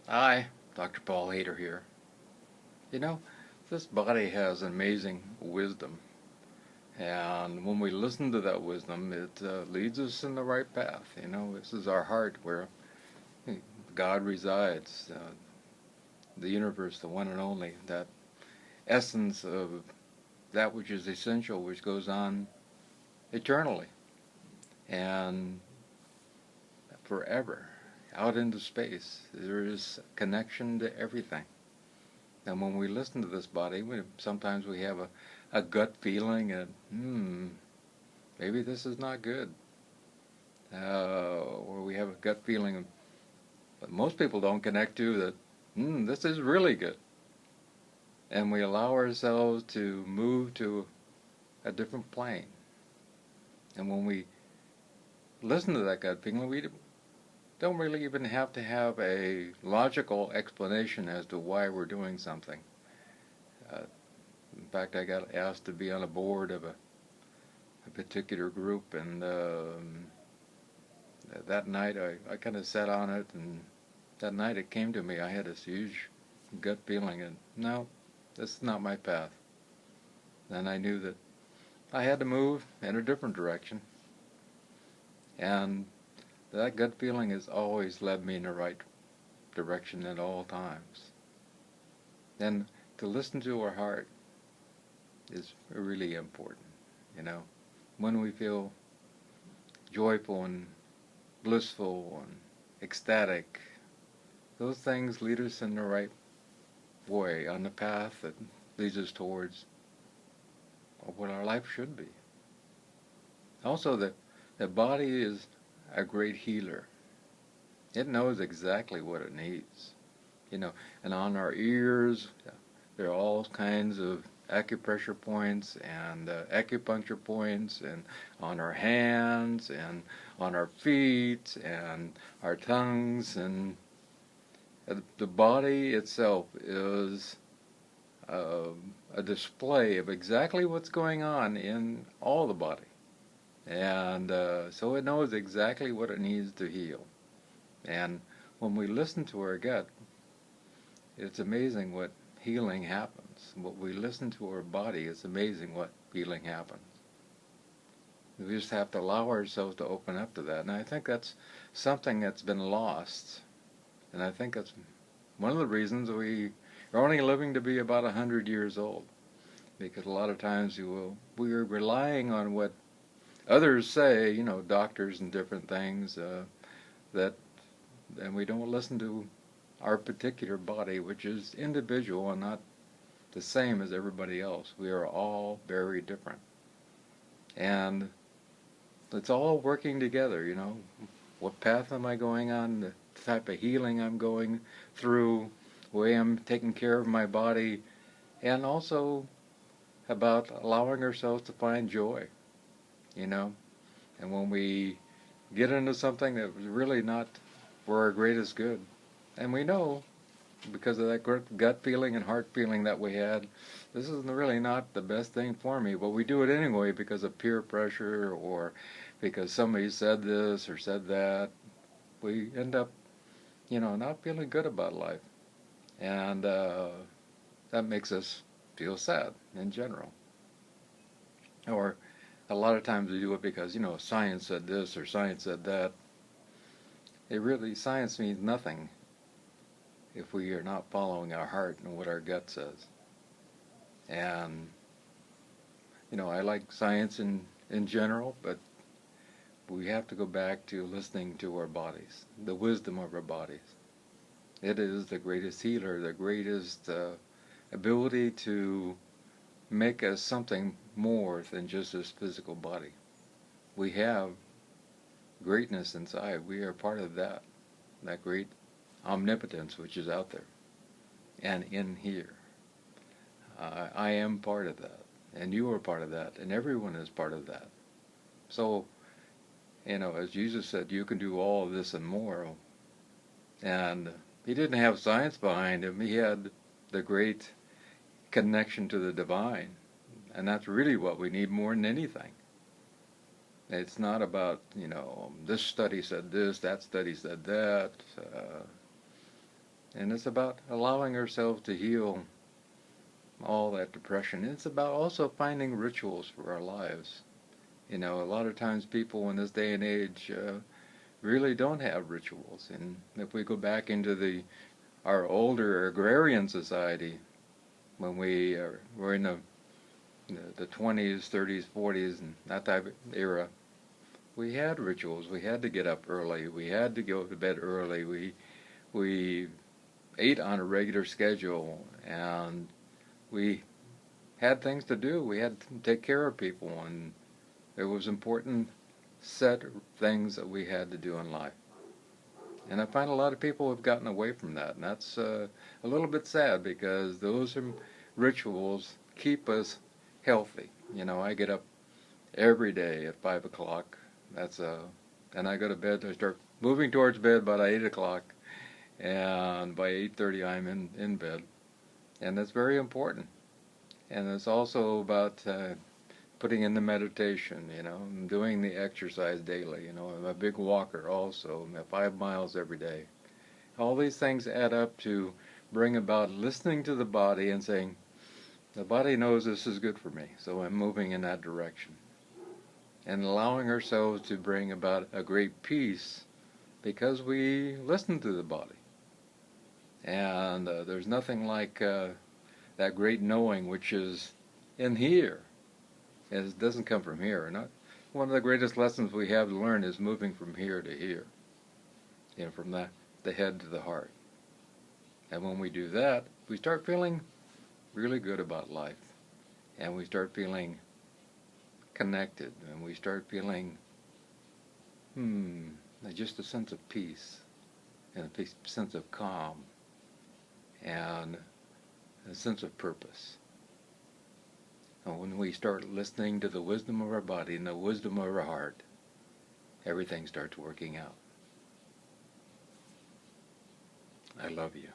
Hi, Dr. Paul Haider here. You know, this body has amazing wisdom, and when we listen to that wisdom, it leads us in the right path. This is our heart where God resides, the universe, the one and only, that essence of that which is essential, which goes on eternally and forever, out into space. There is connection to everything. And when we listen to this body, sometimes we have a gut feeling that, maybe this is not good. Or we have a gut feeling that most people don't connect to that, this is really good. And we allow ourselves to move to a different plane. And when we listen to that gut feeling, we don't really even have to have a logical explanation as to why we're doing something. Uh, in fact, I got asked to be on a board of a particular group, and that night I kind of sat on it, and that night it came to me. I had this huge gut feeling, and no, this is not my path. And I knew that I had to move in a different direction, and that gut feeling has always led me in the right direction at all times. And to listen to our heart is really important, you know. When we feel joyful and blissful and ecstatic, those things lead us in the right way, on the path that leads us towards what our life should be. Also, the body is a great healer. It knows exactly what it needs, and on our ears, there are all kinds of acupressure points and acupuncture points, and on our hands and on our feet and our tongues, and the body itself is uh, a display of exactly what's going on in all the body. And so it knows exactly what it needs to heal. And when we listen to our gut, it's amazing what healing happens. When we listen to our body, it's amazing what healing happens. We just have to allow ourselves to open up to that. And I think that's something that's been lost. And I think that's one of the reasons we are only living to be about 100 years old. Because a lot of times we're relying on what others say, doctors and different things, that, and we don't listen to our particular body, which is individual and not the same as everybody else. We are all very different. And it's all working together. What path am I going on? The type of healing I'm going through, the way I'm taking care of my body, and also about allowing ourselves to find joy, you know. And when we get into something that was really not for our greatest good, and we know because of that gut feeling and heart feeling that we had, this is really not the best thing for me, but we do it anyway because of peer pressure or because somebody said this or said that. We end up, not feeling good about life. And that makes us feel sad in general. Or a lot of times we do it because, science said this or science said that. Science means nothing if we are not following our heart and what our gut says. And, I like science in general, but we have to go back to listening to our bodies, the wisdom of our bodies. It is the greatest healer, the greatest ability to make us something more than just this physical body. We have greatness inside. We are part of that great omnipotence which is out there and in here. I am part of that, and you are part of that, and everyone is part of that. So, as Jesus said, you can do all of this and more. And he didn't have science behind him. He had the great connection to the divine. And that's really what we need more than anything. It's not about, this study said this, that study said that. And it's about allowing ourselves to heal all that depression. It's about also finding rituals for our lives. You know, a lot of times people in this day and age really don't have rituals. And if we go back into our older agrarian society, when we were in the 20s, 30s, 40s, and that type of era, we had rituals. We had to get up early. We had to go to bed early. We ate on a regular schedule, and we had things to do. We had to take care of people, and there was important set things that we had to do in life. And I find a lot of people have gotten away from that, and that's a little bit sad, because those rituals keep us healthy. You know, I get up every day at 5 o'clock. And I go to bed. I start moving towards bed about 8 o'clock, and by 8:30 I'm in bed. And that's very important. And it's also about putting in the meditation, you know, and doing the exercise daily. You know, I'm a big walker also. I'm at 5 miles every day. All these things add up to bring about listening to the body and saying, the body knows this is good for me, so I'm moving in that direction. And allowing ourselves to bring about a great peace because we listen to the body. And there's nothing like that great knowing which is in here. It doesn't come from here. Not one of the greatest lessons we have to learn is moving from here to here. You know, from the head to the heart. And when we do that, we start feeling really good about life. And we start feeling connected. And we start feeling, just a sense of peace. And a sense of calm. And a sense of purpose. And when we start listening to the wisdom of our body and the wisdom of our heart, everything starts working out. I love you.